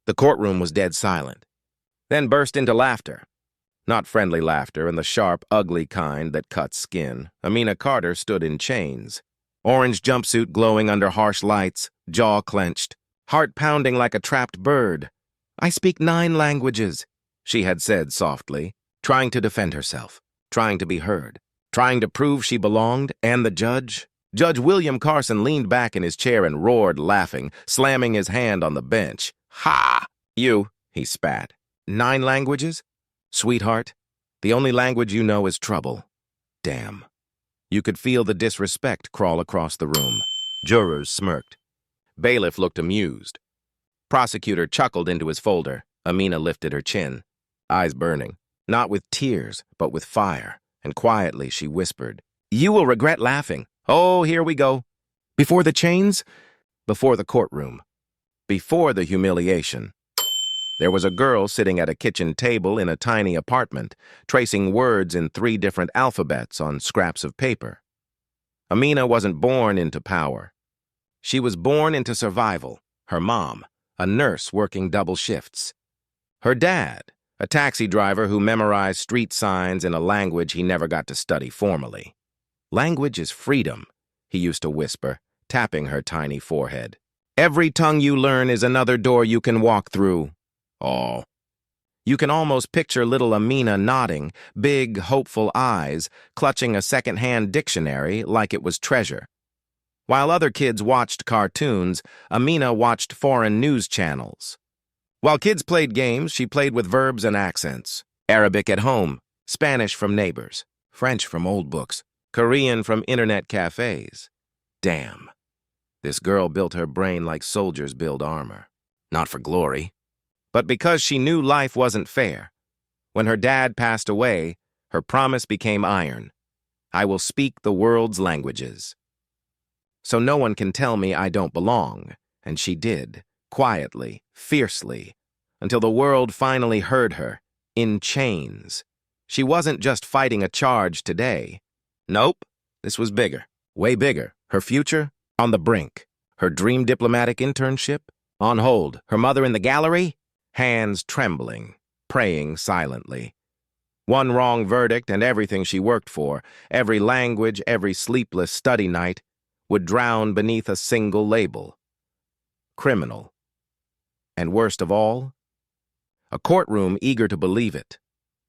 The courtroom was dead silent, then burst into laughter. Not friendly laughter and the sharp, ugly kind that cuts skin. Amina Carter stood in chains. Orange jumpsuit glowing under harsh lights, jaw clenched, heart pounding like a trapped bird. "I speak 9 languages," she had said softly, trying to defend herself, trying to be heard, trying to prove she belonged, and the judge? Judge William Carson leaned back in his chair and roared, laughing, slamming his hand on the bench. "Ha! You," he spat. "9 languages? Sweetheart, the only language you know is trouble. Damn." You could feel the disrespect crawl across the room. Jurors smirked. Bailiff looked amused. Prosecutor chuckled into his folder. Amina lifted her chin, eyes burning, not with tears, but with fire, and quietly she whispered, "You will regret laughing. Oh, here we go. Before the chains, before the courtroom, before the humiliation." There was a girl sitting at a kitchen table in a tiny apartment, tracing words in 3 different alphabets on scraps of paper. Amina wasn't born into power. She was born into survival. Her mom, a nurse working double shifts. Her dad, a taxi driver who memorized street signs in a language he never got to study formally. "Language is freedom," he used to whisper, tapping her tiny forehead. "Every tongue you learn is another door you can walk through." Oh. You can almost picture little Amina nodding, big, hopeful eyes, clutching a second-hand dictionary like it was treasure. While other kids watched cartoons, Amina watched foreign news channels. While kids played games, she played with verbs and accents. Arabic at home, Spanish from neighbors, French from old books, Korean from internet cafes. Damn. This girl built her brain like soldiers build armor. Not for glory, but because she knew life wasn't fair. When her dad passed away, her promise became iron. "I will speak the world's languages, so no one can tell me I don't belong." And she did, quietly, fiercely, until the world finally heard her, in chains. She wasn't just fighting a charge today. Nope, this was bigger, way bigger. Her future, on the brink. Her dream diplomatic internship, on hold. Her mother in the gallery, hands trembling, praying silently. One wrong verdict and everything she worked for, every language, every sleepless study night, would drown beneath a single label. Criminal. And worst of all, a courtroom eager to believe it.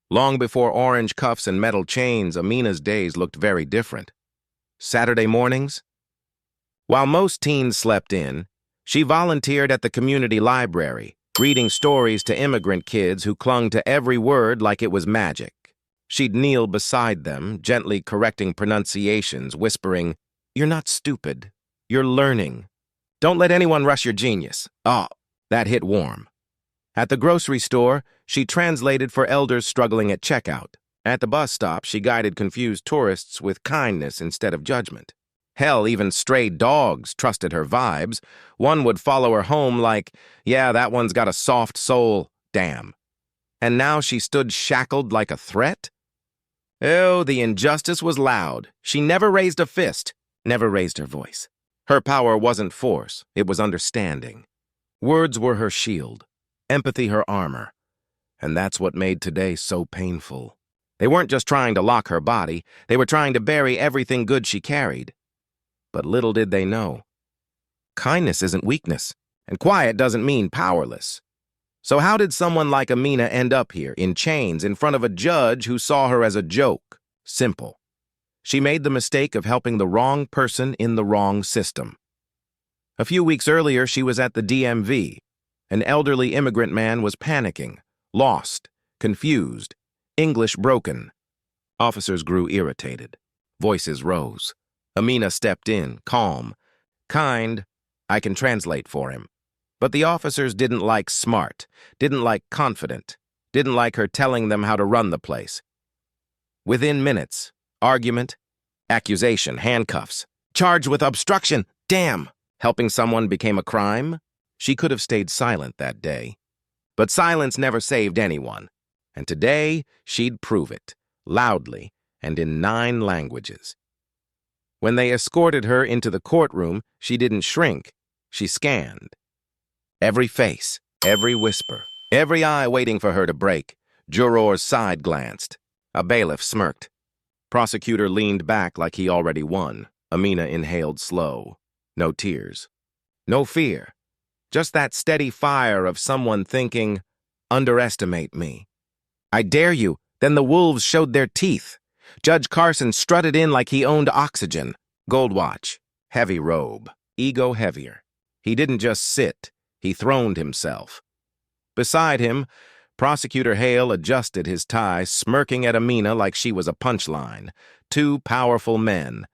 Long before orange cuffs and metal chains, Amina's days looked very different. Saturday mornings? While most teens slept in, she volunteered at the community library, reading stories to immigrant kids who clung to every word like it was magic. She'd kneel beside them, gently correcting pronunciations, whispering, "You're not stupid. You're learning. Don't let anyone rush your genius." Oh, that hit warm. At the grocery store, she translated for elders struggling at checkout. At the bus stop, she guided confused tourists with kindness instead of judgment. Hell, even stray dogs trusted her vibes. One would follow her home like, "Yeah, that one's got a soft soul, damn." And now she stood shackled like a threat? Oh, the injustice was loud. She never raised a fist, never raised her voice. Her power wasn't force, it was understanding. Words were her shield, empathy her armor. And that's what made today so painful. They weren't just trying to lock her body, they were trying to bury everything good she carried. But little did they know, kindness isn't weakness, and quiet doesn't mean powerless. So how did someone like Amina end up here, in chains, in front of a judge who saw her as a joke? Simple. She made the mistake of helping the wrong person in the wrong system. A few weeks earlier, she was at the DMV. An elderly immigrant man was panicking, lost, confused, English broken. Officers grew irritated. Voices rose. Amina stepped in, calm, kind. "I can translate for him." But the officers didn't like smart, didn't like confident, didn't like her telling them how to run the place. Within minutes, argument, accusation, handcuffs, charged with obstruction. Damn! Helping someone became a crime? She could have stayed silent that day. But silence never saved anyone. And today, she'd prove it, loudly and in 9 languages. When they escorted her into the courtroom, she didn't shrink. She scanned. Every face, Every whisper, every eye waiting for her to break. Jurors side-glanced. A bailiff smirked. Prosecutor leaned back like he already won. Amina inhaled slow. No tears. No fear. Just that steady fire of someone thinking, underestimate me. I dare you. Then the wolves showed their teeth. Judge Carson strutted in like he owned oxygen. Gold watch. Heavy robe. Ego heavier. He didn't just sit. He throned himself. Beside him, Prosecutor Hale adjusted his tie, smirking at Amina like she was a punchline. Two powerful men.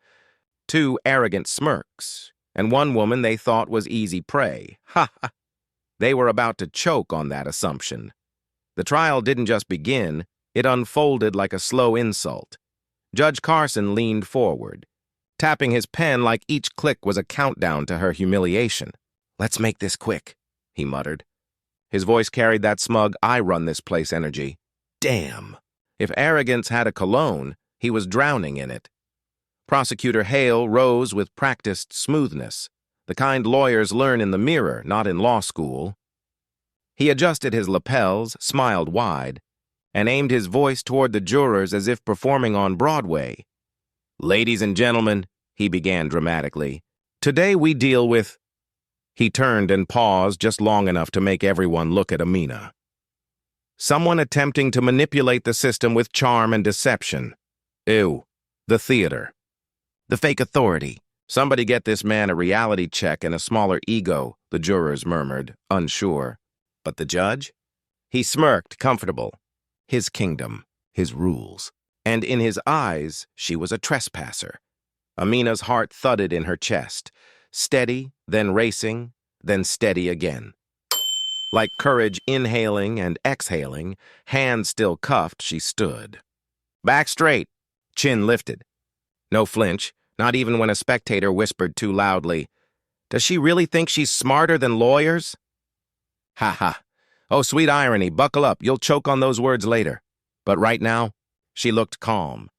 Two arrogant smirks. And one woman they thought was easy prey. Ha ha! They were about to choke on that assumption. The trial didn't just begin, it unfolded like a slow insult. Judge Carson leaned forward, tapping his pen like each click was a countdown to her humiliation. "Let's make this quick," he muttered. His voice carried that smug, I-run-this-place energy. Damn! If arrogance had a cologne, he was drowning in it. Prosecutor Hale rose with practiced smoothness, the kind lawyers learn in the mirror, not in law school. He adjusted his lapels, smiled wide, and aimed his voice toward the jurors as if performing on Broadway. "Ladies and gentlemen," he began dramatically, "today we deal with—" He turned and paused just long enough to make everyone look at Amina. Someone attempting to manipulate the system with charm and deception. Ew. The theater. The fake authority. "Somebody get this man a reality check and a smaller ego," the jurors murmured, unsure. But the judge? He smirked, comfortable. His kingdom, his rules. And in his eyes, she was a trespasser. Amina's heart thudded in her chest. Steady, then racing, then steady again. Like courage inhaling and exhaling, hands still cuffed, she stood. Back straight, chin lifted. No flinch, not even when a spectator whispered too loudly, "Does she really think she's smarter than lawyers?" Ha ha. Oh, sweet irony, buckle up, you'll choke on those words later. But right now, she looked calm.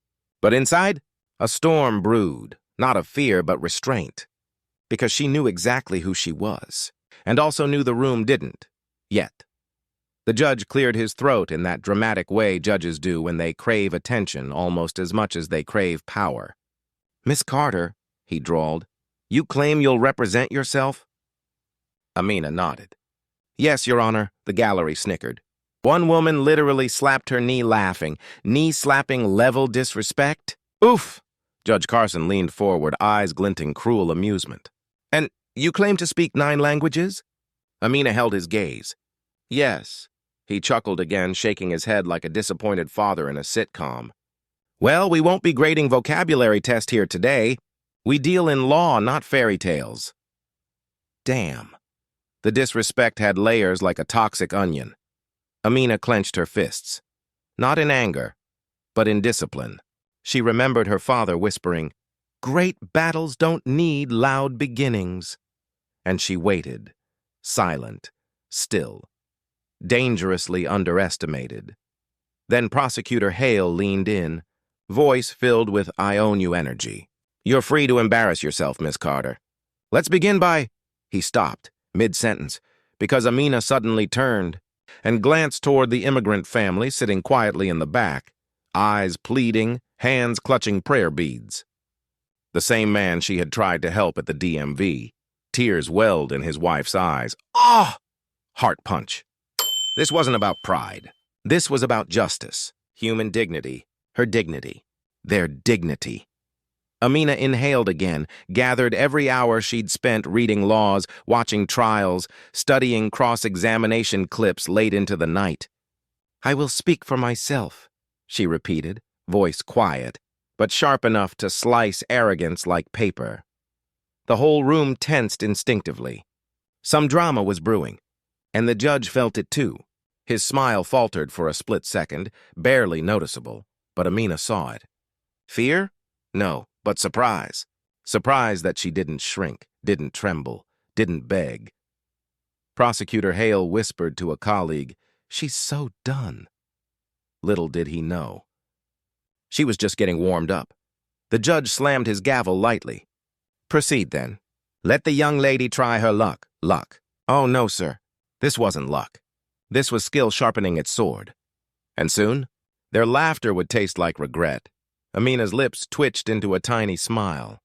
But inside, a storm brewed, not of fear but restraint. Because she knew exactly who she was, and also knew the room didn't. Yet. The judge cleared his throat in that dramatic way judges do when they crave attention almost as much as they crave power. "Miss Carter," he drawled, "you claim you'll represent yourself?" Amina nodded. "Yes, Your Honor," the gallery snickered. One woman literally slapped her knee laughing. Knee-slapping level disrespect? Oof! Judge Carson leaned forward, eyes glinting cruel amusement. "And you claim to speak 9 languages?" Amina held his gaze. "Yes." He chuckled again, shaking his head like a disappointed father in a sitcom. "Well, we won't be grading vocabulary test here today. We deal in law, not fairy tales." Damn. The disrespect had layers like a toxic onion. Amina clenched her fists. Not in anger, but in discipline. She remembered her father whispering, "Great battles don't need loud beginnings." And she waited, silent, still, dangerously underestimated. Then Prosecutor Hale leaned in, voice filled with "I own you" energy. "You're free to embarrass yourself, Miss Carter. Let's begin by—" He stopped, mid-sentence, because Amina suddenly turned and glanced toward the immigrant family sitting quietly in the back, eyes pleading, hands clutching prayer beads. The same man she had tried to help at the DMV. Tears welled in his wife's eyes. Ah! Heart punch. This wasn't about pride. This was about justice, human dignity, her dignity, their dignity. Amina inhaled again, gathered every hour she'd spent reading laws, watching trials, studying cross-examination clips late into the night. "I will speak for myself," she repeated, voice quiet, but sharp enough to slice arrogance like paper. The whole room tensed instinctively. Some drama was brewing, and the judge felt it too. His smile faltered for a split second, barely noticeable, but Amina saw it. Fear? No, but surprise. Surprise that she didn't shrink, didn't tremble, didn't beg. Prosecutor Hale whispered to a colleague, "She's so done." Little did he know. She was just getting warmed up. The judge slammed his gavel lightly. "Proceed, then. Let the young lady try her luck. Luck." "Oh, no, sir." This wasn't luck. This was skill sharpening its sword. And soon, their laughter would taste like regret. Amina's lips twitched into a tiny smile.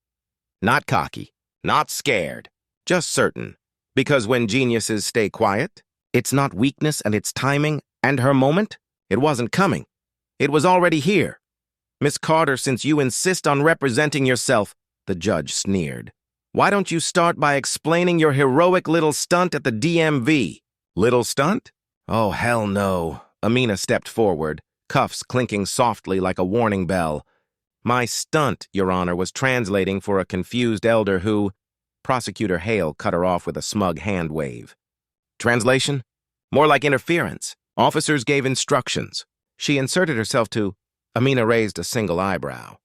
Not cocky, not scared, just certain. Because when geniuses stay quiet, it's not weakness and it's timing, and her moment, it wasn't coming. It was already here. Miss Carter, since you insist on representing yourself, the judge sneered. Why don't you start by explaining your heroic little stunt at the DMV? Little stunt? Oh, hell no. Amina stepped forward, cuffs clinking softly like a warning bell. My stunt, Your Honor, was translating for a confused elder who... Prosecutor Hale cut her off with a smug hand wave. Translation? More like interference. Officers gave instructions. She inserted herself to... Amina raised a single eyebrow.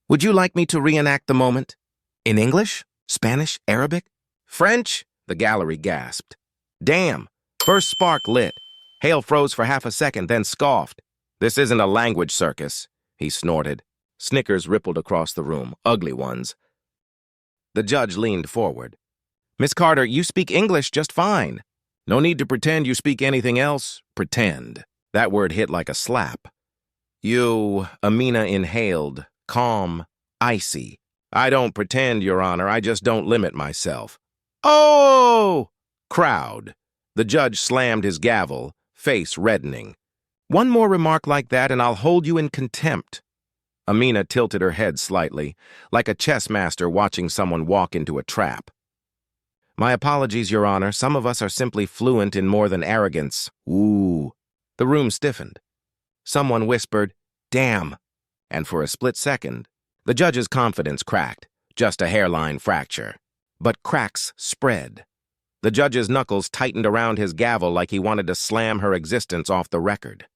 Would you like me to reenact the moment? In English? Spanish? Arabic? French? The gallery gasped. Damn! First spark lit. Hale froze for half a second, then scoffed. This isn't a language circus, he snorted. Snickers rippled across the room, ugly ones. The judge leaned forward. Miss Carter, you speak English just fine. No need to pretend you speak anything else. Pretend. That word hit like a slap. You, Amina inhaled, calm, icy. I don't pretend, Your Honor, I just don't limit myself. Oh! Crowd. The judge slammed his gavel, face reddening. One more remark like that and I'll hold you in contempt. Amina tilted her head slightly, like a chess master watching someone walk into a trap. My apologies, Your Honor. Some of us are simply fluent in more than arrogance. Ooh. The room stiffened. Someone whispered, damn. And for a split second, the judge's confidence cracked, just a hairline fracture. But cracks spread. The judge's knuckles tightened around his gavel like he wanted to slam her existence off the record.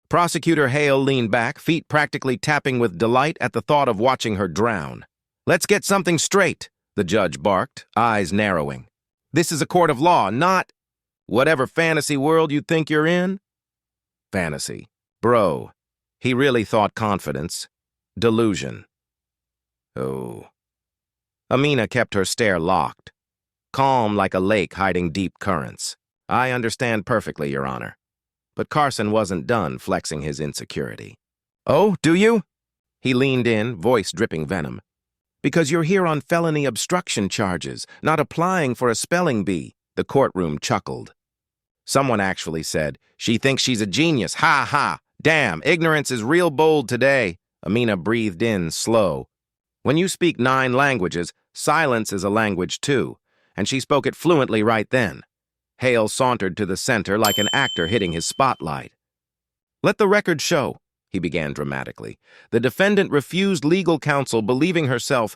Prosecutor Hale leaned back, feet practically tapping with delight at the thought of watching her drown. Let's get something straight, the judge barked, eyes narrowing. This is a court of law, not whatever fantasy world you think you're in. Fantasy. Bro. He really thought confidence. Delusion. Oh. Amina kept her stare locked, calm like a lake hiding deep currents. I understand perfectly, Your Honor. But Carson wasn't done flexing his insecurity. Oh, do you? He leaned in, voice dripping venom. Because you're here on felony obstruction charges, not applying for a spelling bee, the courtroom chuckled. Someone actually said, she thinks she's a genius, ha ha, damn, ignorance is real bold today. Amina breathed in, slow. When you speak 9 languages, silence is a language too, and she spoke it fluently right then. Hale sauntered to the center like an actor hitting his spotlight. Let the record show, he began dramatically. The defendant refused legal counsel, believing herself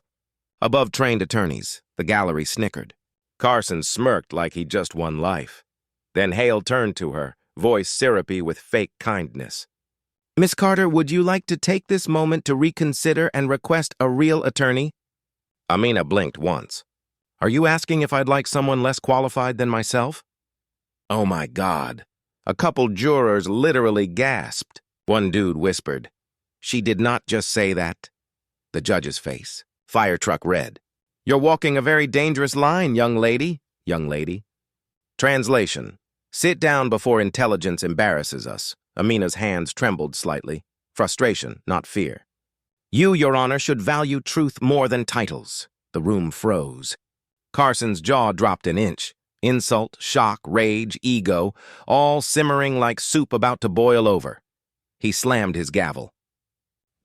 above trained attorneys. The gallery snickered. Carson smirked like he just won life. Then Hale turned to her, voice syrupy with fake kindness. Miss Carter, would you like to take this moment to reconsider and request a real attorney? Amina blinked once. Are you asking if I'd like someone less qualified than myself? Oh my God. A couple jurors literally gasped. One dude whispered, she did not just say that. The judge's face, fire truck red. You're walking a very dangerous line, young lady. Young lady. Translation. Sit down before intelligence embarrasses us. Amina's hands trembled slightly. Frustration, not fear. You, Your Honor, should value truth more than titles. The room froze. Carson's jaw dropped an inch. Insult, shock, rage, ego, all simmering like soup about to boil over. He slammed his gavel.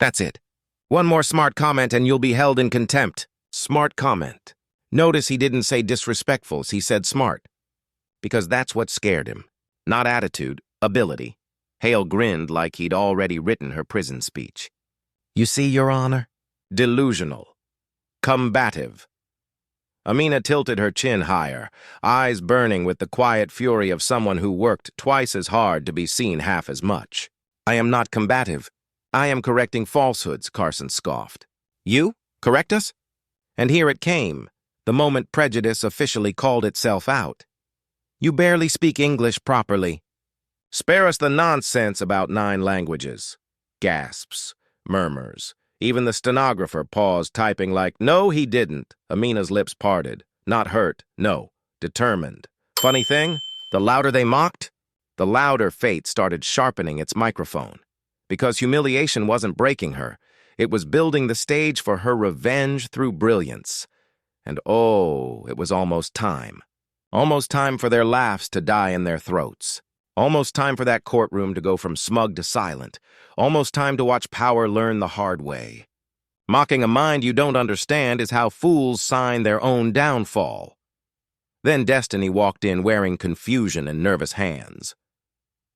That's it. One more smart comment and you'll be held in contempt. Smart comment. Notice he didn't say disrespectfuls, he said smart. Because that's what scared him. Not attitude, ability. Hale grinned like he'd already written her prison speech. You see, Your Honor? Delusional. Combative. Amina tilted her chin higher, eyes burning with the quiet fury of someone who worked twice as hard to be seen half as much. I am not combative. I am correcting falsehoods, Carson scoffed. You? Correct us? And here it came, the moment prejudice officially called itself out. You barely speak English properly. Spare us the nonsense about 9 languages. Gasps, murmurs. Even the stenographer paused, typing like, no, he didn't. Amina's lips parted. Not hurt, no. Determined. Funny thing? The louder they mocked, the louder fate started sharpening its microphone. Because humiliation wasn't breaking her, it was building the stage for her revenge through brilliance. And oh, it was almost time. Almost time for their laughs to die in their throats. Almost time for that courtroom to go from smug to silent. Almost time to watch power learn the hard way. Mocking a mind you don't understand is how fools sign their own downfall. Then Destiny walked in wearing confusion and nervous hands.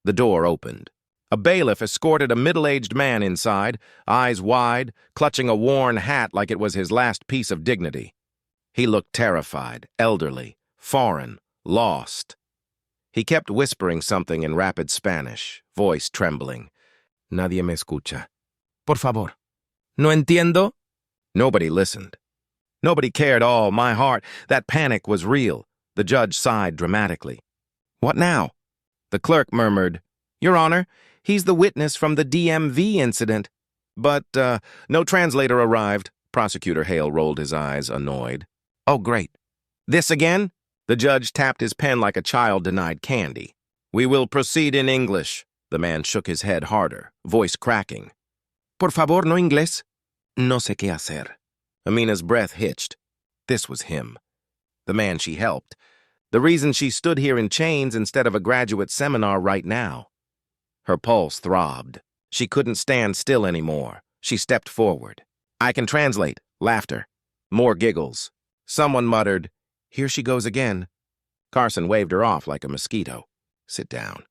The door opened. A bailiff escorted a middle-aged man inside, eyes wide, clutching a worn hat like it was his last piece of dignity. He looked terrified, elderly, foreign, lost. He kept whispering something in rapid Spanish, voice trembling. Nadie me escucha. Por favor. No entiendo. Nobody listened. Nobody cared. Oh, my heart. That panic was real. The judge sighed dramatically. What now? The clerk murmured, Your Honor, he's the witness from the DMV incident. But, no translator arrived. Prosecutor Hale rolled his eyes, annoyed. Oh, great. This again? The judge tapped his pen like a child denied candy. We will proceed in English. The man shook his head harder, voice cracking. Por favor, no inglés. No sé qué hacer. Amina's breath hitched. This was him. The man she helped. The reason she stood here in chains instead of a graduate seminar right now. Her pulse throbbed. She couldn't stand still anymore. She stepped forward. I can translate. Laughter. More giggles. Someone muttered, Here she goes again. Carson waved her off like a mosquito. Sit down.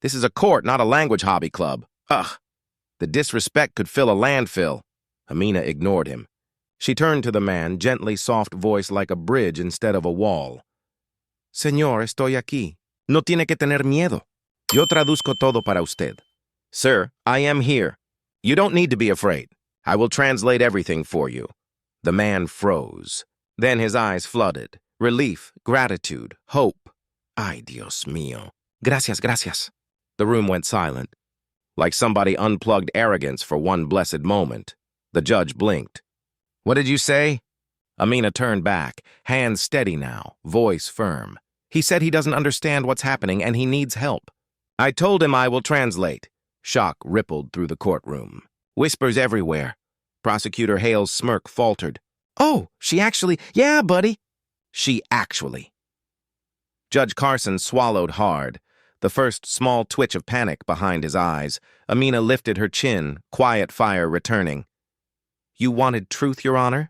This is a court, not a language hobby club. Ugh. The disrespect could fill a landfill. Amina ignored him. She turned to the man, gently soft voice like a bridge instead of a wall. Señor, estoy aquí. No tiene que tener miedo. Yo traduzco todo para usted. Sir, I am here. You don't need to be afraid. I will translate everything for you. The man froze. Then his eyes flooded. Relief, gratitude, hope. Ay, Dios mío. Gracias, gracias. The room went silent. Like somebody unplugged arrogance for one blessed moment. The judge blinked. What did you say? Amina turned back, hands steady now, voice firm. He said he doesn't understand what's happening and he needs help. I told him I will translate. Shock rippled through the courtroom. Whispers everywhere. Prosecutor Hale's smirk faltered. Oh, she actually, yeah, buddy. She actually. Judge Carson swallowed hard, the first small twitch of panic behind his eyes. Amina lifted her chin, quiet fire returning. You wanted truth, Your Honor?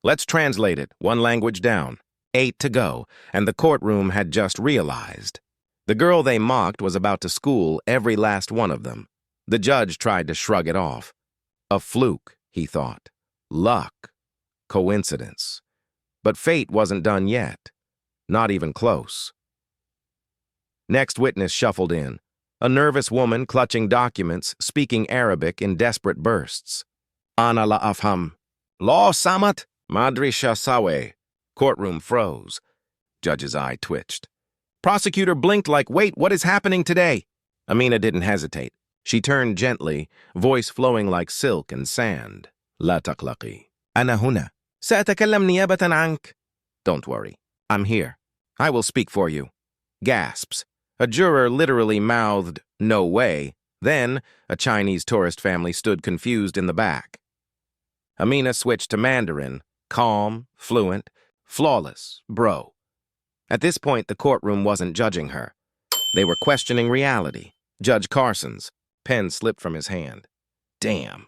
Let's translate it, one language down. 8 to go, and the courtroom had just realized. The girl they mocked was about to school every last one of them. The judge tried to shrug it off. A fluke, he thought. Luck. Coincidence. But fate wasn't done yet. Not even close. Next witness shuffled in. A nervous woman clutching documents, speaking Arabic in desperate bursts. Ana la afham. Law samat. Madri shasawe. Courtroom froze. Judge's eye twitched. Prosecutor blinked like, wait, what is happening today? Amina didn't hesitate. She turned gently, voice flowing like silk and sand. La taqlaqi. Ana huna. Sa'atakallam niyabatan ank. Don't worry. I'm here. I will speak for you. Gasps. A juror literally mouthed, no way. Then, a Chinese tourist family stood confused in the back. Amina switched to Mandarin, calm, fluent, flawless, bro. At this point, the courtroom wasn't judging her. They were questioning reality. Judge Carson's. Pen slipped from his hand. Damn.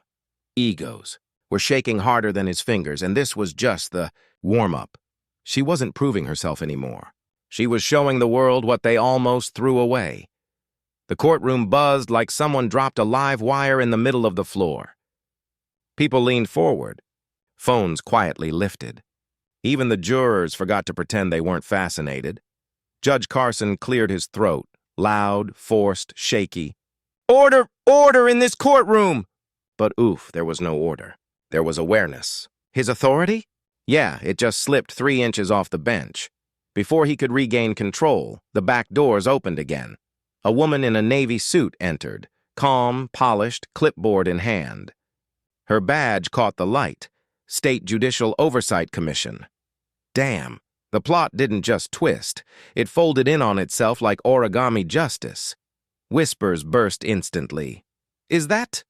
Egos were shaking harder than his fingers, and this was just the warm-up. She wasn't proving herself anymore. She was showing the world what they almost threw away. The courtroom buzzed like someone dropped a live wire in the middle of the floor. People leaned forward. Phones quietly lifted. Even the jurors forgot to pretend they weren't fascinated. Judge Carson cleared his throat, loud, forced, shaky. Order! Order in this courtroom! But oof, there was no order. There was awareness. His authority? Yeah, it just slipped 3 inches off the bench. Before he could regain control, the back doors opened again. A woman in a navy suit entered, calm, polished, clipboard in hand. Her badge caught the light. State Judicial Oversight Commission. Damn, The plot didn't just twist. It folded in on itself like origami justice. Whispers burst instantly. Is that?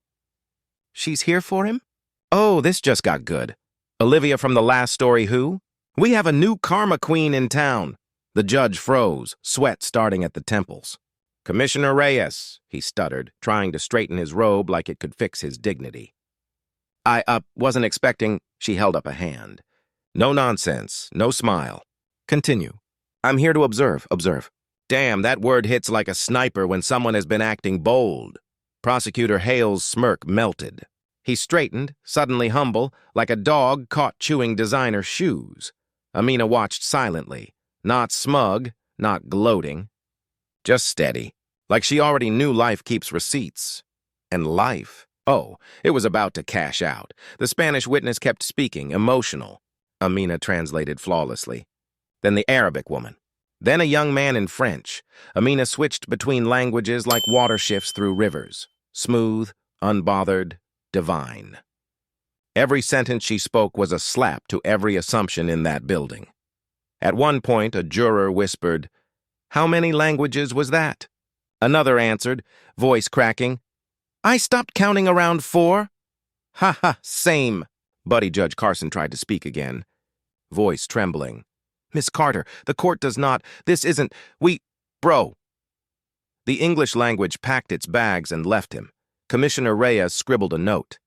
She's here for him? Oh, this just got good. Olivia from the last story who? We have a new karma queen in town. The judge froze, sweat starting at the temples. Commissioner Reyes, he stuttered, trying to straighten his robe like it could fix his dignity. I wasn't expecting, she held up a hand. No nonsense, no smile. Continue. I'm here to observe. Damn, that word hits like a sniper when someone has been acting bold. Prosecutor Hale's smirk melted. He straightened, suddenly humble, like a dog caught chewing designer shoes. Amina watched silently, not smug, not gloating. Just steady, like she already knew life keeps receipts. And life, oh, it was about to cash out. The Spanish witness kept speaking, emotional. Amina translated flawlessly. Then the Arabic woman. Then a young man in French. Amina switched between languages like water shifts through rivers. Smooth, unbothered, divine. Every sentence she spoke was a slap to every assumption in that building. At one point, a juror whispered, "How many languages was that?" Another answered, voice cracking, "I stopped counting around 4. Ha ha, same. Buddy Judge Carson tried to speak again, voice trembling. Miss Carter, the court does not, this isn't, bro. The English language packed its bags and left him. Commissioner Reyes scribbled a note.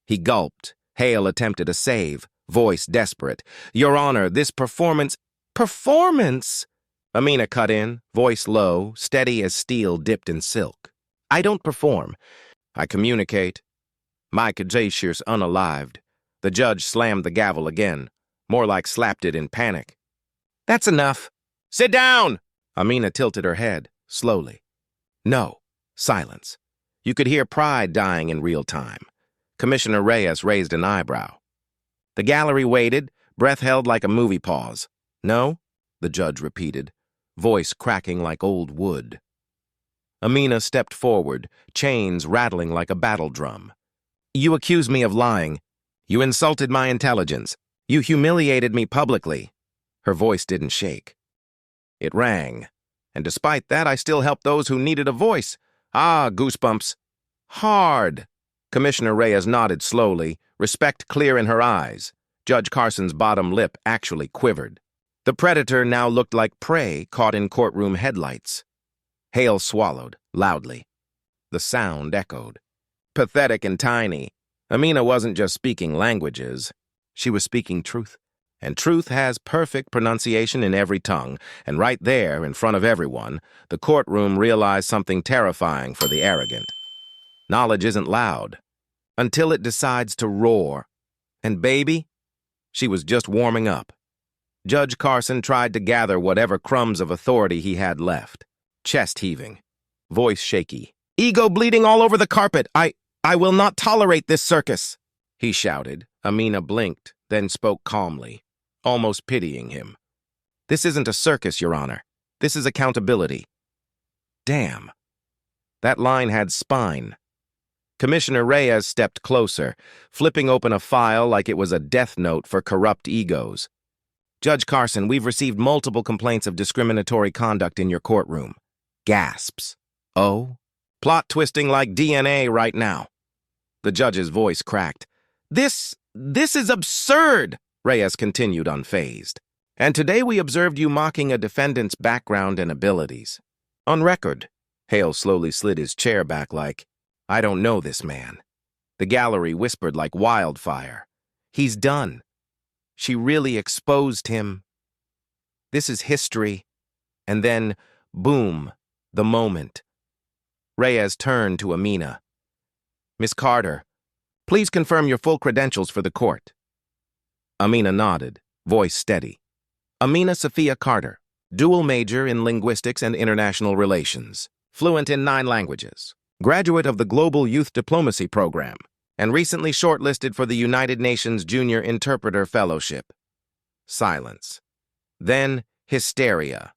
He gulped. Hale attempted a save, voice desperate. Your Honor, this performance... Performance? Amina cut in, voice low, steady as steel dipped in silk. I don't perform. I communicate. My Kajashir's unalived. The judge slammed the gavel again, more like slapped it in panic. That's enough. Sit down! Amina tilted her head, slowly. No. Silence. You could hear pride dying in real time. Commissioner Reyes raised an eyebrow. The gallery waited, breath held like a movie pause. No? The judge repeated, voice cracking like old wood. Amina stepped forward, chains rattling like a battle drum. You accuse me of lying. You insulted my intelligence. You humiliated me publicly. Her voice didn't shake. It rang. And despite that, I still helped those who needed a voice. Ah, goosebumps. Hard. Commissioner Reyes nodded slowly, respect clear in her eyes. Judge Carson's bottom lip actually quivered. The predator now looked like prey caught in courtroom headlights. Hale swallowed, loudly. The sound echoed. Pathetic and tiny. Amina wasn't just speaking languages. She was speaking truth. And truth has perfect pronunciation in every tongue, and right there, in front of everyone, the courtroom realized something terrifying for the arrogant. Knowledge isn't loud, until it decides to roar. And baby, she was just warming up. Judge Carson tried to gather whatever crumbs of authority he had left. Chest heaving, voice shaky. Ego bleeding all over the carpet. I will not tolerate this circus, he shouted. Amina blinked, then spoke calmly, almost pitying him. This isn't a circus, Your Honor. This is accountability. Damn. That line had spine. Commissioner Reyes stepped closer, flipping open a file like it was a death note for corrupt egos. Judge Carson, we've received multiple complaints of discriminatory conduct in your courtroom. Gasps. Oh? Plot twisting like DNA right now. The judge's voice cracked. This is absurd, Reyes continued unfazed. And today we observed you mocking a defendant's background and abilities. On record. Hale slowly slid his chair back like, I don't know this man. The gallery whispered like wildfire. He's done. She really exposed him. This is history. And then, boom, the moment. Reyes turned to Amina. Miss Carter, please confirm your full credentials for the court. Amina nodded, voice steady. Amina Sophia Carter, dual major in linguistics and international relations, fluent in 9 languages, graduate of the Global Youth Diplomacy Program, and recently shortlisted for the United Nations Junior Interpreter Fellowship. Silence. Then, hysteria.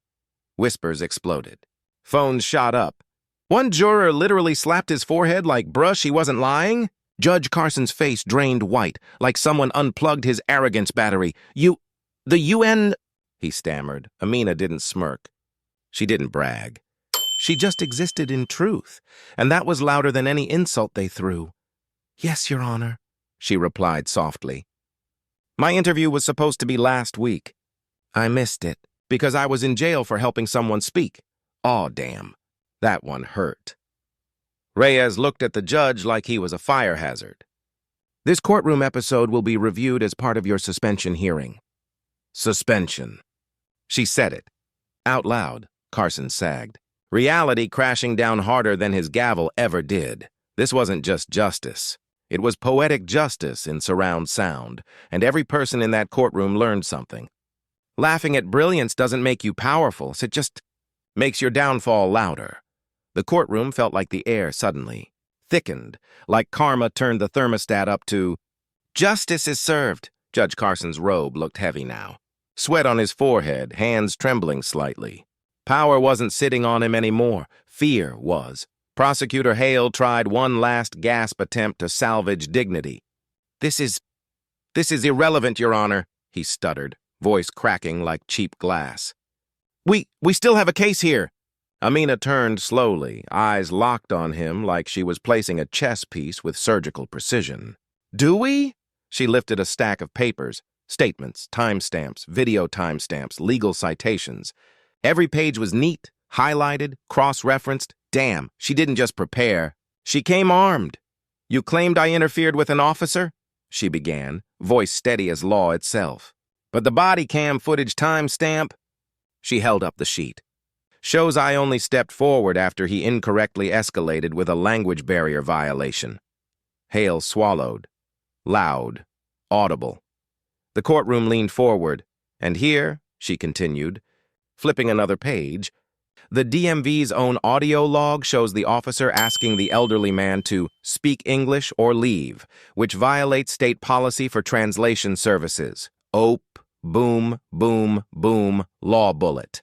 Whispers exploded. Phones shot up. One juror literally slapped his forehead like, bruh, she wasn't lying? Judge Carson's face drained white, like someone unplugged his arrogance battery. The UN... he stammered. Amina didn't smirk. She didn't brag. She just existed in truth, and that was louder than any insult they threw. "Yes, Your Honor," she replied softly. "My interview was supposed to be last week. I missed it because I was in jail for helping someone speak. Aw, damn. That one hurt." Reyes looked at the judge like he was a fire hazard. "This courtroom episode will be reviewed as part of your suspension hearing." Suspension. She said it. Out loud, Carson sagged. Reality crashing down harder than his gavel ever did. This wasn't just justice. It was poetic justice in surround sound, and every person in that courtroom learned something. Laughing at brilliance doesn't make you powerful, it just makes your downfall louder. The courtroom felt like the air suddenly thickened, like karma turned the thermostat up to, "Justice is served." Judge Carson's robe looked heavy now. Sweat on his forehead, hands trembling slightly. Power wasn't sitting on him anymore. Fear was. Prosecutor Hale tried one last gasp attempt to salvage dignity. This is irrelevant, Your Honor," he stuttered, voice cracking like cheap glass. We still have a case here." Amina turned slowly, eyes locked on him like she was placing a chess piece with surgical precision. "Do we?" She lifted a stack of papers, statements, timestamps, video timestamps, legal citations. Every page was neat, highlighted, cross-referenced. Damn, she didn't just prepare. She came armed. "You claimed I interfered with an officer?" she began, voice steady as law itself. "But the body cam footage timestamp—" She held up the sheet. "Shows I only stepped forward after he incorrectly escalated with a language barrier violation." Hale swallowed. Loud. Audible. The courtroom leaned forward. "And here," she continued, flipping another page, "the DMV's own audio log shows the officer asking the elderly man to speak English or leave, which violates state policy for translation services. Ope, boom, boom, boom, law bullet.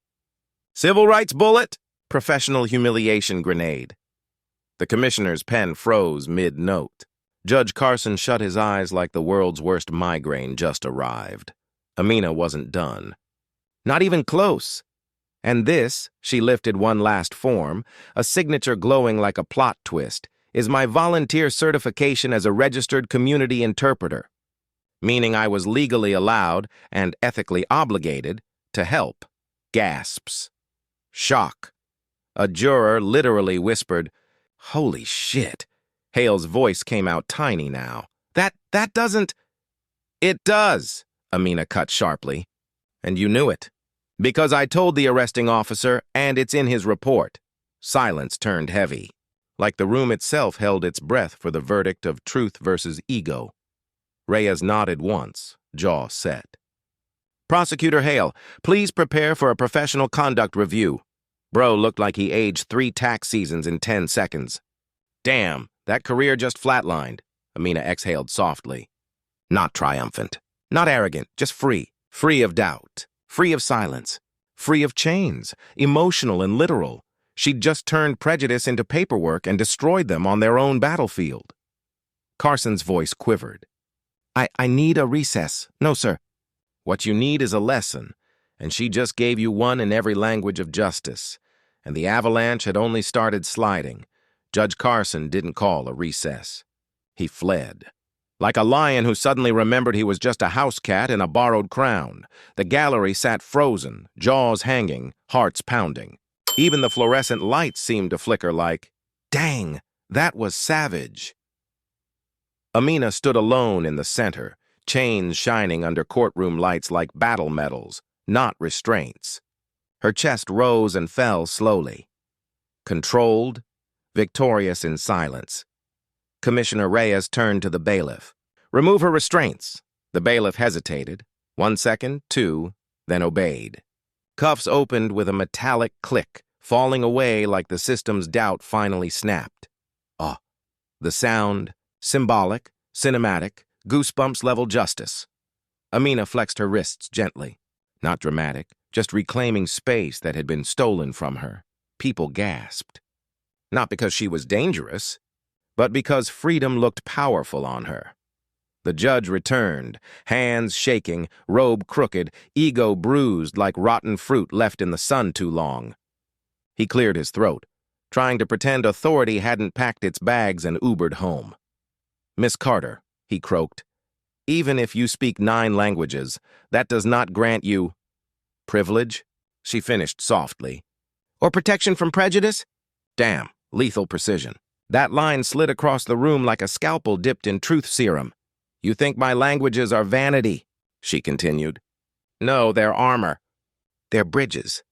Civil rights bullet, professional humiliation grenade." The commissioner's pen froze mid-note. Judge Carson shut his eyes like the world's worst migraine just arrived. Amina wasn't done. Not even close. "And this," she lifted one last form, a signature glowing like a plot twist, "is my volunteer certification as a registered community interpreter," meaning I was legally allowed and ethically obligated to help. Gasps. Shock. A juror literally whispered, "Holy shit." Hale's voice came out tiny now. That doesn't—" "It does," Amina cut sharply. "And you knew it. Because I told the arresting officer, and it's in his report." Silence turned heavy, like the room itself held its breath for the verdict of truth versus ego. Reyes nodded once, jaw set. "Prosecutor Hale, please prepare for a professional conduct review." Bro looked like he aged 3 tax seasons in 10 seconds. "Damn, that career just flatlined," Amina exhaled softly. Not triumphant, not arrogant, just free. Free of doubt, free of silence, free of chains, emotional and literal. She'd just turned prejudice into paperwork and destroyed them on their own battlefield. Carson's voice quivered. I need a recess." "No, sir." "What you need is a lesson, and she just gave you one in every language of justice, and the avalanche had only started sliding. Judge Carson didn't call a recess. He fled. Like a lion who suddenly remembered he was just a house cat in a borrowed crown. The gallery sat frozen, jaws hanging, hearts pounding. Even the fluorescent lights seemed to flicker like, dang, that was savage. Amina stood alone in the center, chains shining under courtroom lights like battle medals, not restraints. Her chest rose and fell slowly. Controlled, victorious in silence. Commissioner Reyes turned to the bailiff. "Remove her restraints." The bailiff hesitated. 1 second, 2, then obeyed. Cuffs opened with a metallic click, falling away like the system's doubt finally snapped. Ah, the sound, symbolic, cinematic, goosebumps-level justice. Amina flexed her wrists gently. Not dramatic, just reclaiming space that had been stolen from her. People gasped. Not because she was dangerous, but because freedom looked powerful on her. The judge returned, hands shaking, robe crooked, ego bruised like rotten fruit left in the sun too long. He cleared his throat, trying to pretend authority hadn't packed its bags and Ubered home. "Miss Carter," he croaked, "even if you speak 9 languages, that does not grant you privilege," she finished softly. "Or protection from prejudice?" Damn, lethal precision. That line slid across the room like a scalpel dipped in truth serum. "You think my languages are vanity," she continued. "No, they're armor. They're bridges.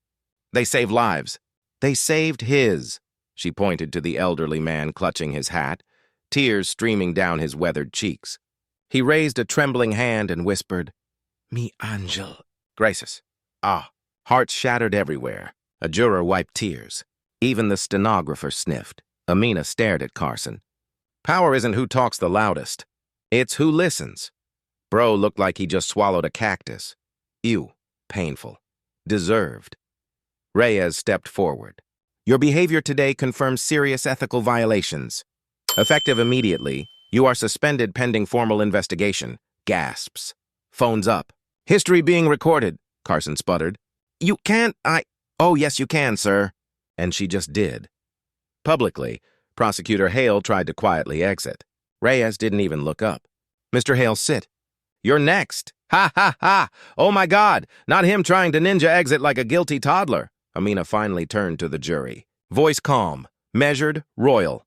They save lives. They saved his." She pointed to the elderly man clutching his hat, tears streaming down his weathered cheeks. He raised a trembling hand and whispered, "Mi angel." "Gracious." Ah, hearts shattered everywhere. A juror wiped tears. Even the stenographer sniffed. Amina stared at Carson. Power isn't who talks the loudest. It's who listens. Bro looked like he just swallowed a cactus. Ew, painful. Deserved. Reyes stepped forward. "Your behavior today confirms serious ethical violations. Effective immediately, you are suspended pending formal investigation." Gasps. Phones up. "History being recorded," Carson sputtered. "You can't, Oh, yes, you can, sir." And she just did. Publicly, Prosecutor Hale tried to quietly exit. Reyes didn't even look up. "Mr. Hale, sit." "You're next." "Ha, ha, ha! Oh, my God! Not him trying to ninja exit like a guilty toddler." Amina finally turned to the jury. Voice calm, measured, royal.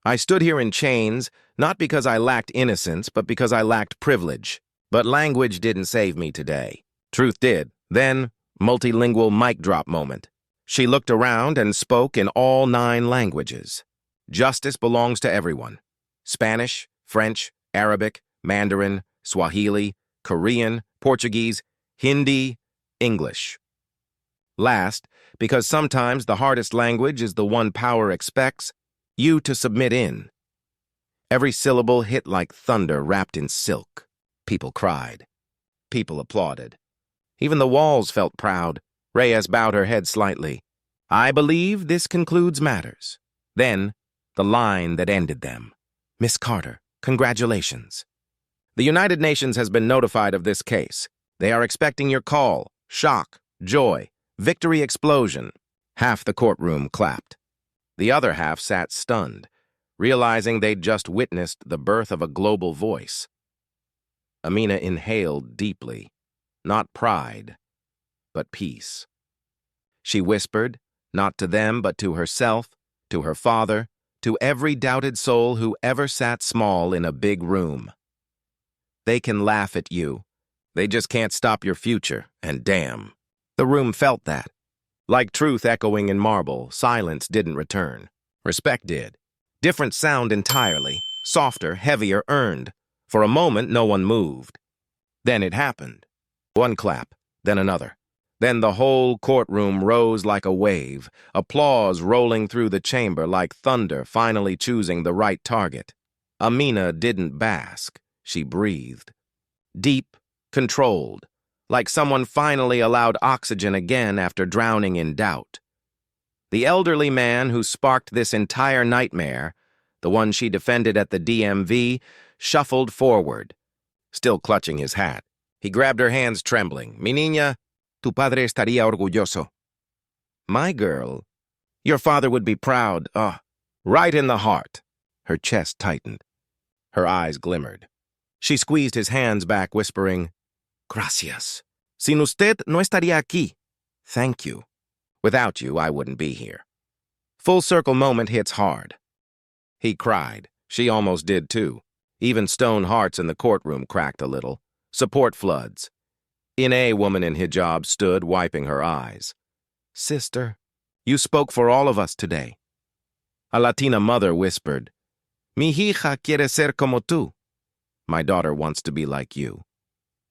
"I stood here in chains, not because I lacked innocence, but because I lacked privilege. But language didn't save me today. Truth did. Then, multilingual mic drop moment. She looked around and spoke in all 9 languages. Justice belongs to everyone. Spanish, French, Arabic, Mandarin, Swahili, Korean, Portuguese, Hindi, English. Last, because sometimes the hardest language is the one power expects you to submit in." Every syllable hit like thunder wrapped in silk. People cried. People applauded. Even the walls felt proud. Reyes bowed her head slightly. "I believe this concludes matters." Then, the line that ended them. "Miss Carter, congratulations. The United Nations has been notified of this case. They are expecting your call. Shock, joy, victory explosion." Half the courtroom clapped. The other half sat stunned, realizing they'd just witnessed the birth of a global voice. Amina inhaled deeply. Not pride, but peace. She whispered, not to them but to herself, to her father, to every doubted soul who ever sat small in a big room. "They can laugh at you. They just can't stop your future, and damn." The room felt that. Like truth echoing in marble, silence didn't return. Respect did. Different sound entirely, softer, heavier, earned. For a moment, no one moved. Then it happened. One clap, then another. Then the whole courtroom rose like a wave, applause rolling through the chamber like thunder finally choosing the right target. Amina didn't bask. She breathed. Deep, controlled, like someone finally allowed oxygen again after drowning in doubt. The elderly man who sparked this entire nightmare, the one she defended at the DMV, shuffled forward, still clutching his hat. He grabbed her hands trembling. "Mi niña, tu padre estaría orgulloso." "My girl, your father would be proud." Right in the heart. Her chest tightened. Her eyes glimmered. She squeezed his hands back, whispering, "Gracias. Sin usted no estaría aquí." Thank you. Without you, I wouldn't be here. Full circle moment hits hard. He cried. She almost did too. Even stone hearts in the courtroom cracked a little. Support floods. A woman in hijab stood, wiping her eyes. "Sister, you spoke for all of us today." A Latina mother whispered, "Mi hija quiere ser como tú." My daughter wants to be like you.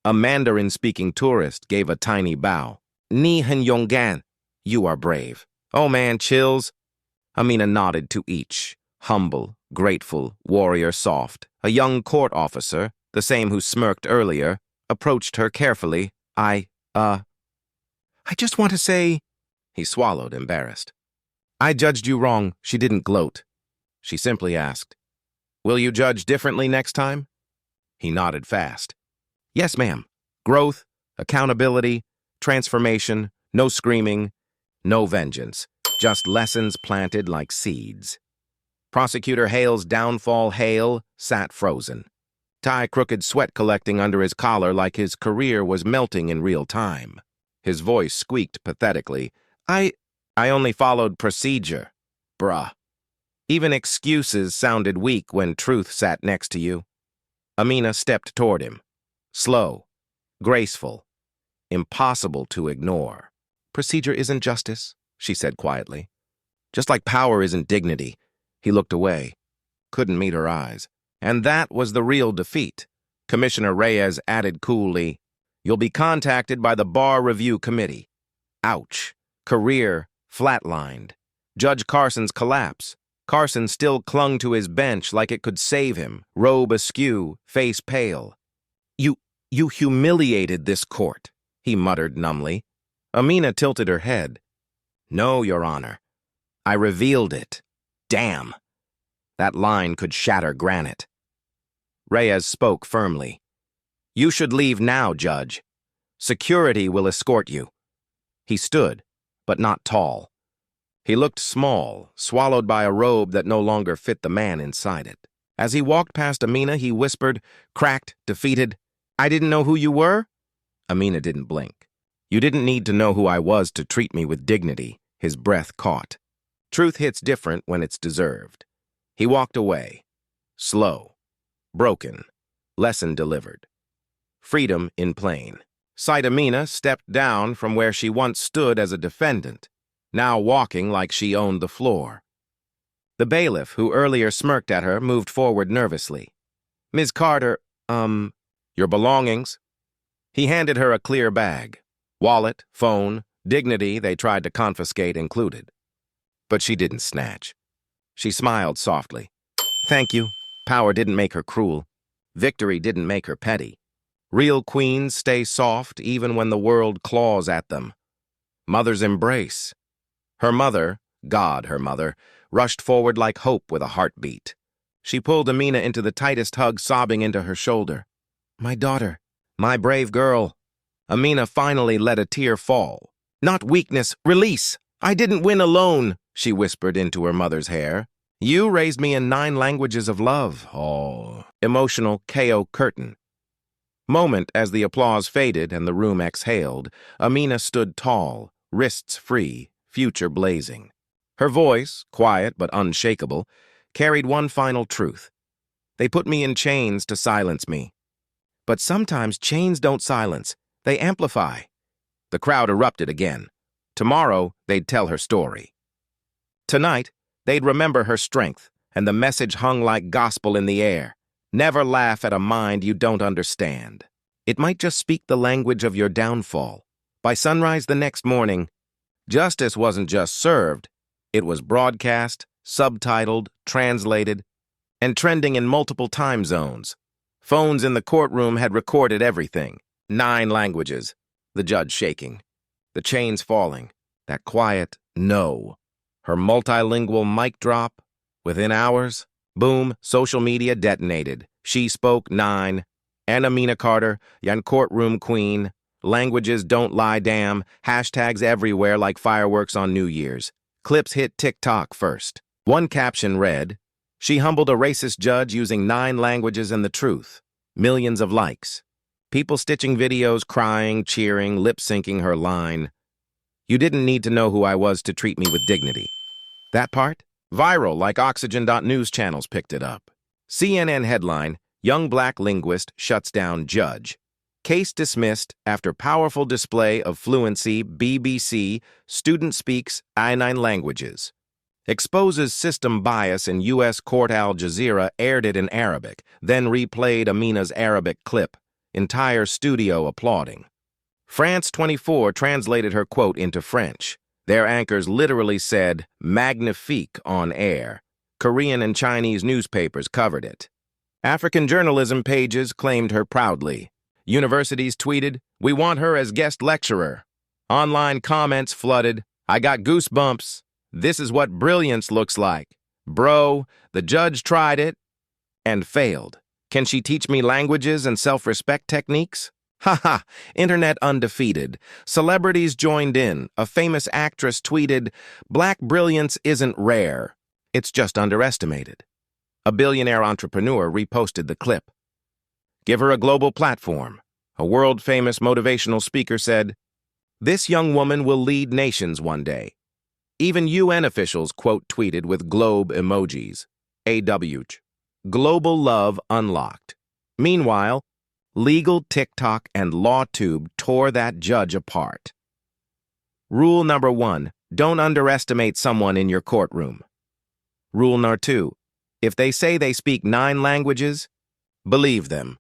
A Mandarin-speaking tourist gave a tiny bow. "Ni hen yonggan." You are brave. "Oh man, chills." Amina nodded to each. Humble, grateful, warrior soft. A young court officer, the same who smirked earlier, approached her carefully. I just want to say," he swallowed, embarrassed. "I judged you wrong." She didn't gloat. She simply asked, "Will you judge differently next time?" He nodded fast. Yes, ma'am. Growth, accountability, transformation, no screaming, no vengeance. Just lessons planted like seeds. Prosecutor Hale's downfall Hale sat frozen. Tie crooked sweat collecting under his collar like his career was melting in real time. His voice squeaked pathetically. I only followed procedure, bruh. Even excuses sounded weak when truth sat next to you. Amina stepped toward him. Slow, graceful, impossible to ignore. Procedure isn't justice, she said quietly. Just like power isn't dignity. He looked away, couldn't meet her eyes. And that was the real defeat. Commissioner Reyes added coolly, You'll be contacted by the Bar Review Committee. Ouch. Career flatlined. Judge Carson's collapse. Carson still clung to his bench like it could save him, robe askew, face pale. You humiliated this court, he muttered numbly. Amina tilted her head. No, Your Honor. I revealed it. Damn. That line could shatter granite. Reyes spoke firmly. You should leave now, Judge. Security will escort you. He stood, but not tall. He looked small, swallowed by a robe that no longer fit the man inside it. As he walked past Amina, he whispered, cracked, defeated, I didn't know who you were? Amina didn't blink. You didn't need to know who I was to treat me with dignity, his breath caught. Truth hits different when it's deserved. He walked away. Slow. Broken. Lesson delivered. Freedom in plain. Sight Amina stepped down from where she once stood as a defendant, now walking like she owned the floor. The bailiff, who earlier smirked at her, moved forward nervously. Ms. Carter, your belongings? He handed her a clear bag. Wallet, phone, dignity they tried to confiscate included. But she didn't snatch. She smiled softly. Thank you. Power didn't make her cruel. Victory didn't make her petty. Real queens stay soft even when the world claws at them. Mother's embrace. Her mother, God her mother, rushed forward like hope with a heartbeat. She pulled Amina into the tightest hug, sobbing into her shoulder. My daughter, my brave girl. Amina finally let a tear fall. Not weakness, release. I didn't win alone, she whispered into her mother's hair. You raised me in 9 languages of love. Oh. Emotional KO curtain. Moment as the applause faded and the room exhaled, Amina stood tall, wrists free, future blazing. Her voice, quiet but unshakable, carried one final truth. They put me in chains to silence me. But sometimes chains don't silence, they amplify. The crowd erupted again. Tomorrow, they'd tell her story. Tonight, they'd remember her strength, and the message hung like gospel in the air. Never laugh at a mind you don't understand. It might just speak the language of your downfall. By sunrise the next morning, justice wasn't just served, it was broadcast, subtitled, translated, and trending in multiple time zones. Phones in the courtroom had recorded everything. 9 languages. The judge shaking. The chains falling. That quiet no. Her multilingual mic drop. Within hours, boom, social media detonated. She spoke 9. Amina Carter, yan courtroom queen. Languages don't lie damn. Hashtags everywhere like fireworks on New Year's. Clips hit TikTok first. One caption read, She humbled a racist judge using 9 languages and the truth. Millions of likes. People stitching videos, crying, cheering, lip-syncing her line. You didn't need to know who I was to treat me with dignity. That part? Viral like Oxygen.news channels picked it up. CNN headline, Young Black Linguist Shuts Down Judge. Case dismissed after powerful display of fluency. BBC, student speaks 9 languages. Exposes system bias in U.S. court. Al Jazeera aired it in Arabic, then replayed Amina's Arabic clip. Entire studio applauding. France 24 translated her quote into French. Their anchors literally said, magnifique on air. Korean and Chinese newspapers covered it. African journalism pages claimed her proudly. Universities tweeted, we want her as guest lecturer. Online comments flooded, I got goosebumps. This is what brilliance looks like. Bro, the judge tried it and failed. Can she teach me languages and self-respect techniques? Haha, internet undefeated. Celebrities joined in. A famous actress tweeted, "Black brilliance isn't rare. It's just underestimated." A billionaire entrepreneur reposted the clip. Give her a global platform. A world-famous motivational speaker said, "This young woman will lead nations one day." Even UN officials quote-tweeted with globe emojis. AWH. Global love unlocked. Meanwhile, legal TikTok and LawTube tore that judge apart. Rule number 1, don't underestimate someone in your courtroom. Rule number 2, if they say they speak 9 languages, believe them.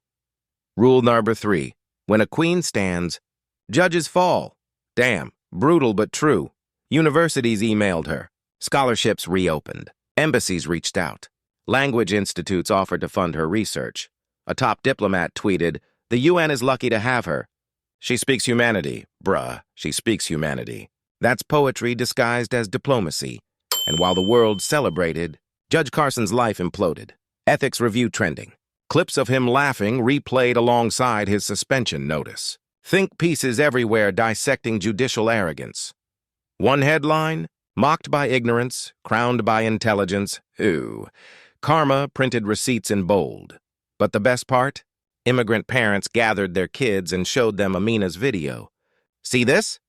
Rule number 3, when a queen stands, judges fall. Damn, brutal but true. Universities emailed her. Scholarships reopened. Embassies reached out. Language institutes offered to fund her research. A top diplomat tweeted, "The UN is lucky to have her. She speaks humanity, bruh, she speaks humanity." That's poetry disguised as diplomacy. And while the world celebrated, Judge Carson's life imploded. Ethics review trending. Clips of him laughing replayed alongside his suspension notice. Think pieces everywhere dissecting judicial arrogance. One headline, mocked by ignorance, crowned by intelligence. Ooh. Karma printed receipts in bold. But the best part? Immigrant parents gathered their kids and showed them Amina's video. "See this?"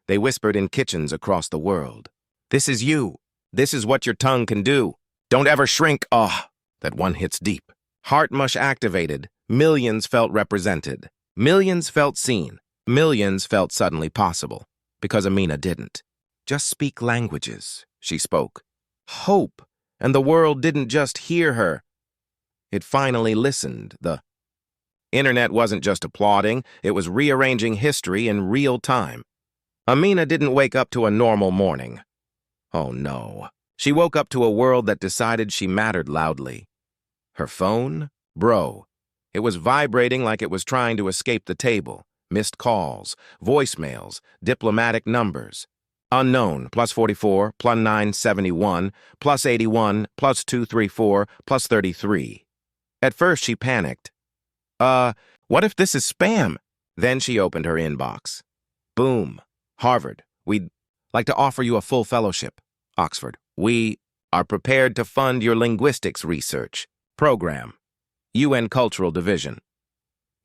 They whispered in kitchens across the world. "This is you. This is what your tongue can do. Don't ever shrink." Ah, that one hits deep. Heart mush activated. Millions felt represented. Millions felt seen. Millions felt suddenly possible. Because Amina didn't. Just speak languages, she spoke. Hope. And the world didn't just hear her. It finally listened. The internet wasn't just applauding, it was rearranging history in real time. Amina didn't wake up to a normal morning. Oh no. She woke up to a world that decided she mattered loudly. Her phone? Bro. It was vibrating like it was trying to escape the table. Missed calls, voicemails, diplomatic numbers. Unknown, +44, +971, +81, +234, +33. At first, she panicked. What if this is spam? Then she opened her inbox. Boom. Harvard, we'd like to offer you a full fellowship. Oxford, we are prepared to fund your linguistics research program. UN Cultural Division.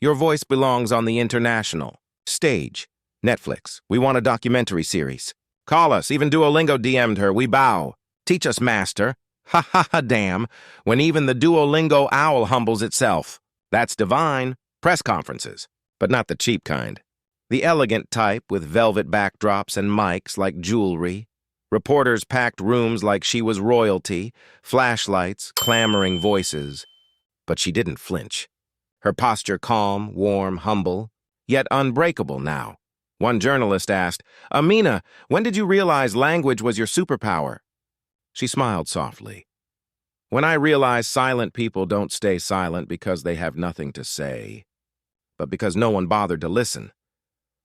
Your voice belongs on the international stage. Netflix, we want a documentary series. Call us, even Duolingo DM'd her, we bow. Teach us, master. Ha ha ha, damn, when even the Duolingo owl humbles itself. That's divine. Press conferences, but not the cheap kind. The elegant type with velvet backdrops and mics like jewelry. Reporters packed rooms like she was royalty, flashlights, clamoring voices. But she didn't flinch. Her posture calm, warm, humble, yet unbreakable now. One journalist asked, "Amina, when did you realize language was your superpower?" She smiled softly. "When I realized silent people don't stay silent because they have nothing to say, but because no one bothered to listen."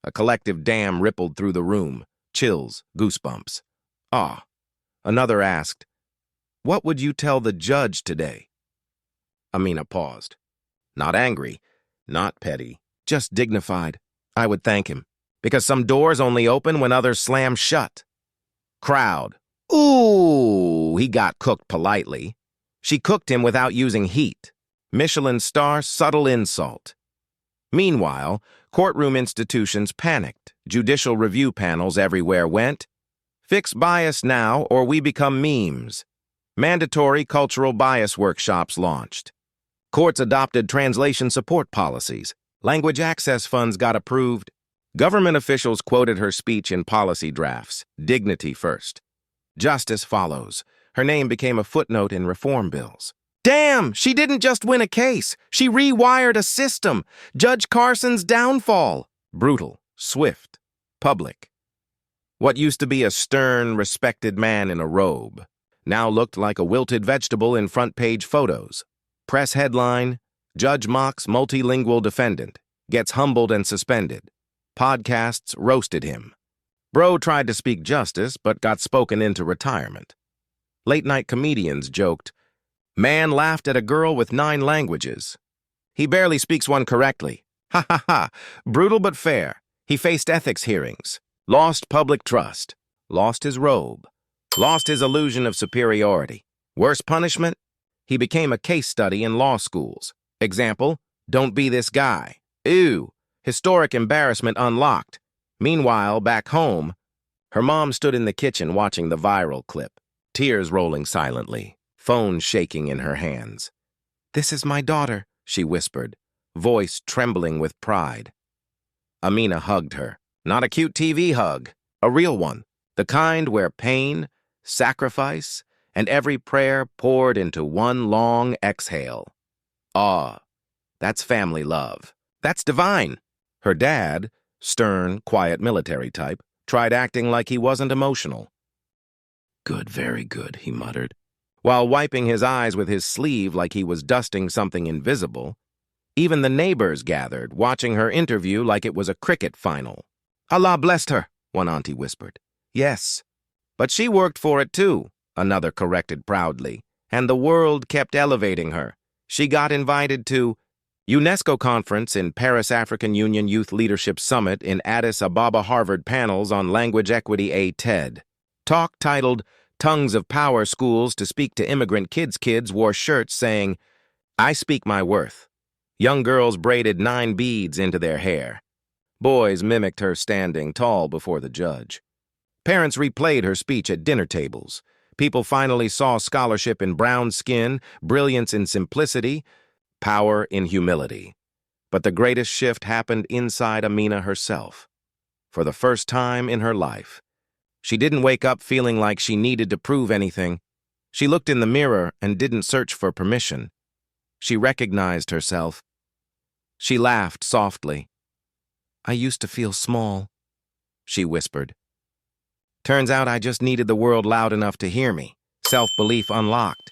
A collective dam rippled through the room, chills, goosebumps. Ah. Another asked, "What would you tell the judge today?" Amina paused. Not angry, not petty, just dignified. I would thank him. Because some doors only open when others slam shut. Crowd. Ooh, he got cooked politely. She cooked him without using heat. Michelin star subtle insult. Meanwhile, courtroom institutions panicked. Judicial review panels everywhere went. Fix bias now or we become memes. Mandatory cultural bias workshops launched. Courts adopted translation support policies. Language access funds got approved. Government officials quoted her speech in policy drafts. Dignity first. Justice follows. Her name became a footnote in reform bills. Damn, she didn't just win a case. She rewired a system. Judge Carson's downfall. Brutal, swift, public. What used to be a stern, respected man in a robe now looked like a wilted vegetable in front-page photos. Press headline, Judge mocks multilingual defendant, gets humbled and suspended. Podcasts roasted him. Bro tried to speak justice, but got spoken into retirement. Late-night comedians joked, man laughed at a girl with 9 languages. He barely speaks one correctly. Ha ha ha. Brutal but fair. He faced ethics hearings. Lost public trust. Lost his robe. Lost his illusion of superiority. Worst punishment? He became a case study in law schools. Example, don't be this guy. Ew. Historic embarrassment unlocked. Meanwhile, back home, her mom stood in the kitchen watching the viral clip, tears rolling silently, phone shaking in her hands. "This is my daughter," she whispered, voice trembling with pride. Amina hugged her. Not a cute TV hug, a real one. The kind where pain, sacrifice, and every prayer poured into one long exhale. Ah, that's family love. That's divine. Her dad, stern, quiet military type, tried acting like he wasn't emotional. "Good, very good," he muttered, while wiping his eyes with his sleeve like he was dusting something invisible. Even the neighbors gathered, watching her interview like it was a cricket final. "Allah blessed her," one auntie whispered. "Yes, but she worked for it too," another corrected proudly, "and the world kept elevating her. She got invited to UNESCO conference in Paris, African Union Youth Leadership Summit in Addis Ababa, Harvard panels on language equity, a TED. Talk titled Tongues of Power Schools to Speak to Immigrant Kids wore shirts saying, "I speak my worth." Young girls braided 9 beads into their hair. Boys mimicked her standing tall before the judge. Parents replayed her speech at dinner tables. People finally saw scholarship in brown skin, brilliance in simplicity, power in humility. But the greatest shift happened inside Amina herself. For the first time in her life, she didn't wake up feeling like she needed to prove anything. She looked in the mirror and didn't search for permission. She recognized herself. She laughed softly. "I used to feel small," she whispered. "Turns out I just needed the world loud enough to hear me." Self-belief unlocked.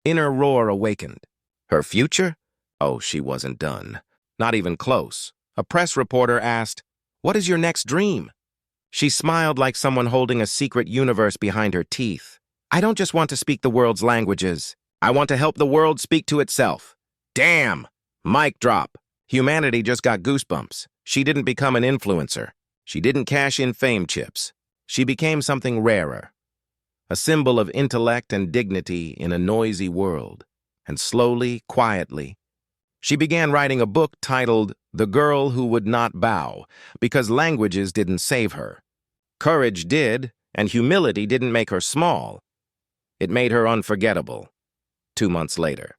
Inner roar awakened. Her future? Oh, she wasn't done. Not even close. A press reporter asked, "What is your next dream?" She smiled like someone holding a secret universe behind her teeth. "I don't just want to speak the world's languages. I want to help the world speak to itself." Damn! Mic drop. Humanity just got goosebumps. She didn't become an influencer. She didn't cash in fame chips. She became something rarer. A symbol of intellect and dignity in a noisy world. And slowly, quietly, she began writing a book titled The Girl Who Would Not Bow, because languages didn't save her. Courage did, and humility didn't make her small. It made her unforgettable. 2 months later.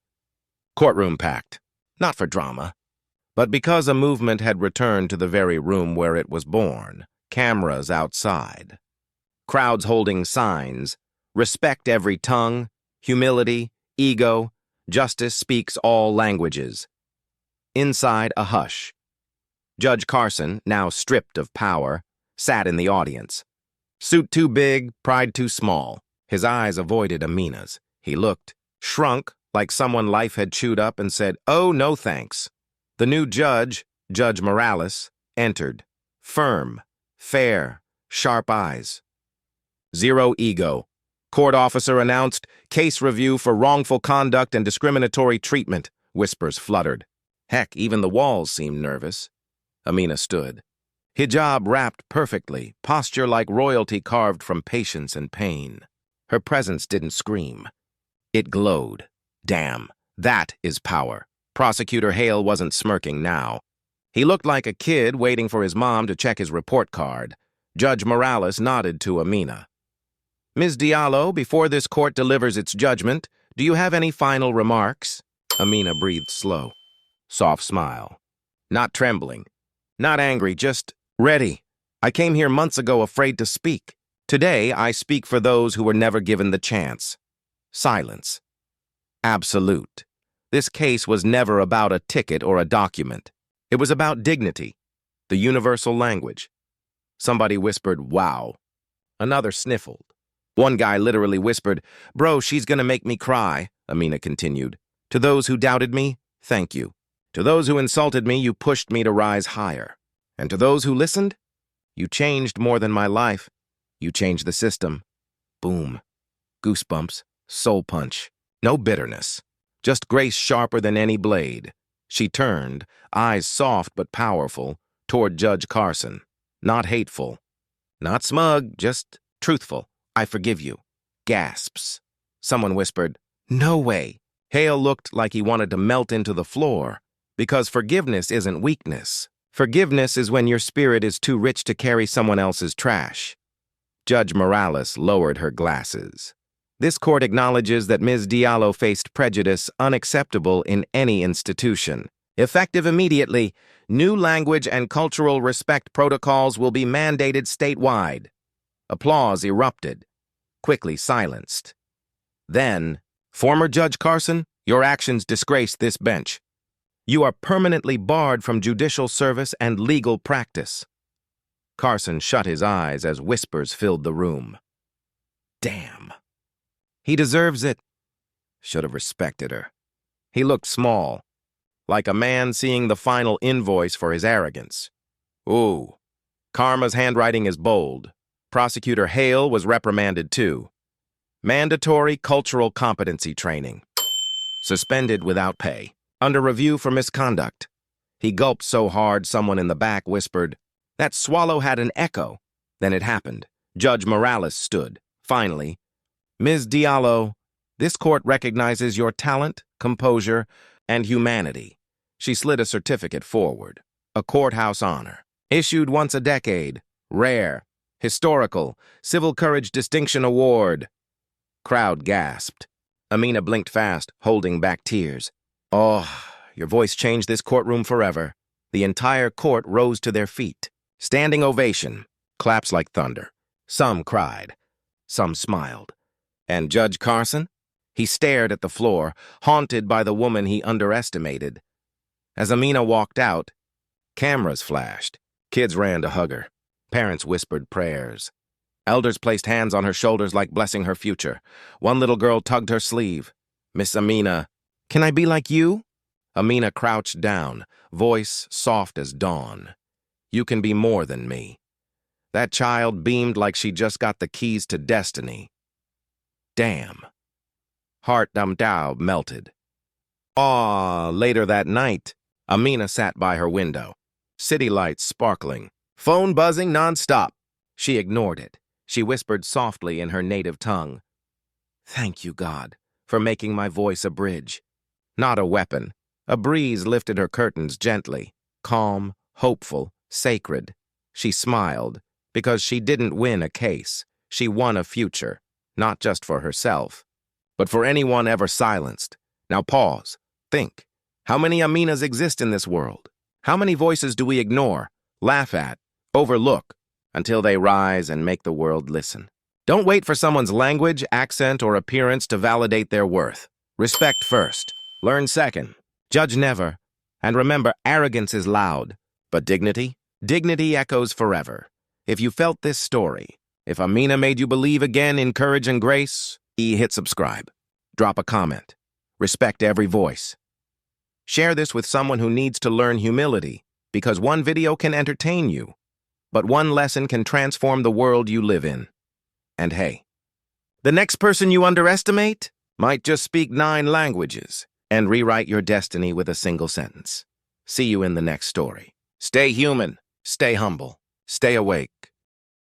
Courtroom packed. Not for drama, but because a movement had returned to the very room where it was born. Cameras outside. Crowds holding signs. Respect every tongue. Humility. Ego. Justice speaks all languages. Inside, a hush. Judge Carson, now stripped of power, sat in the audience. Suit too big, pride too small. His eyes avoided Amina's. He looked, shrunk, like someone life had chewed up and said, "Oh, no thanks." The new judge, Judge Morales, entered. Firm, fair, sharp eyes. "Zero ego." Court officer announced, "Case review for wrongful conduct and discriminatory treatment." Whispers fluttered. Heck, even the walls seemed nervous. Amina stood. Hijab wrapped perfectly, posture like royalty carved from patience and pain. Her presence didn't scream. It glowed. Damn, that is power. Prosecutor Hale wasn't smirking now. He looked like a kid waiting for his mom to check his report card. Judge Morales nodded to Amina. "Ms. Diallo, before this court delivers its judgment, do you have any final remarks?" Amina breathed slow. Soft smile. Not trembling. Not angry, just ready. "I came here months ago afraid to speak. Today, I speak for those who were never given the chance." Silence. Absolute. This case was never about a ticket or a document. It was about dignity, the universal language. Somebody whispered, "Wow." Another sniffled. One guy literally whispered, "Bro, she's gonna make me cry," Amina continued. "To those who doubted me, thank you. To those who insulted me, you pushed me to rise higher. And to those who listened, you changed more than my life. You changed the system." Boom. Goosebumps. Soul punch. No bitterness. Just grace sharper than any blade. She turned, eyes soft but powerful, toward Judge Carson. Not hateful. Not smug, just truthful. I forgive you. Gasps. Someone whispered, "No way." Hale looked like he wanted to melt into the floor, because forgiveness isn't weakness. Forgiveness is when your spirit is too rich to carry someone else's trash. Judge Morales lowered her glasses. This court acknowledges that Ms. Diallo faced prejudice unacceptable in any institution. Effective immediately, new language and cultural respect protocols will be mandated statewide. Applause erupted, quickly silenced. Then, "Former Judge Carson, your actions disgrace this bench. You are permanently barred from judicial service and legal practice." Carson shut his eyes as whispers filled the room. Damn. He deserves it. Should have respected her. He looked small, like a man seeing the final invoice for his arrogance. Ooh. Karma's handwriting is bold. Prosecutor Hale was reprimanded too. Mandatory cultural competency training. Suspended without pay. Under review for misconduct. He gulped so hard someone in the back whispered, "That swallow had an echo." Then it happened. Judge Morales stood. Finally, "Ms. Diallo, this court recognizes your talent, composure, and humanity." She slid a certificate forward. A courthouse honor. Issued once a decade. Rare. Historical. Civil Courage Distinction Award. Crowd gasped. Amina blinked fast, holding back tears. "Oh, your voice changed this courtroom forever." The entire court rose to their feet. Standing ovation. Claps like thunder. Some cried. Some smiled. And Judge Carson? He stared at the floor, haunted by the woman he underestimated. As Amina walked out, cameras flashed. Kids ran to hug her. Parents whispered prayers. Elders placed hands on her shoulders like blessing her future. One little girl tugged her sleeve. "Miss Amina, can I be like you?" Amina crouched down, voice soft as dawn. "You can be more than me." That child beamed like she just got the keys to destiny. Damn. Heart Damdao melted. Later that night, Amina sat by her window. City lights sparkling. Phone buzzing nonstop. She ignored it. She whispered softly in her native tongue, "Thank you, God, for making my voice a bridge." Not a weapon. A breeze lifted her curtains gently, calm, hopeful, sacred. She smiled, because she didn't win a case. She won a future, not just for herself, but for anyone ever silenced. Now pause. Think. How many Aminas exist in this world? How many voices do we ignore, laugh at, overlook, until they rise and make the world listen? Don't wait for someone's language, accent, or appearance to validate their worth. Respect first. Learn second. Judge never. And remember, arrogance is loud, but dignity? Dignity echoes forever. If you felt this story, if Amina made you believe again in courage and grace, hit subscribe. Drop a comment. Respect every voice. Share this with someone who needs to learn humility, because one video can entertain you, but one lesson can transform the world you live in. And hey, the next person you underestimate might just speak 9 languages and rewrite your destiny with a single sentence. See you in the next story. Stay human, stay humble, stay awake.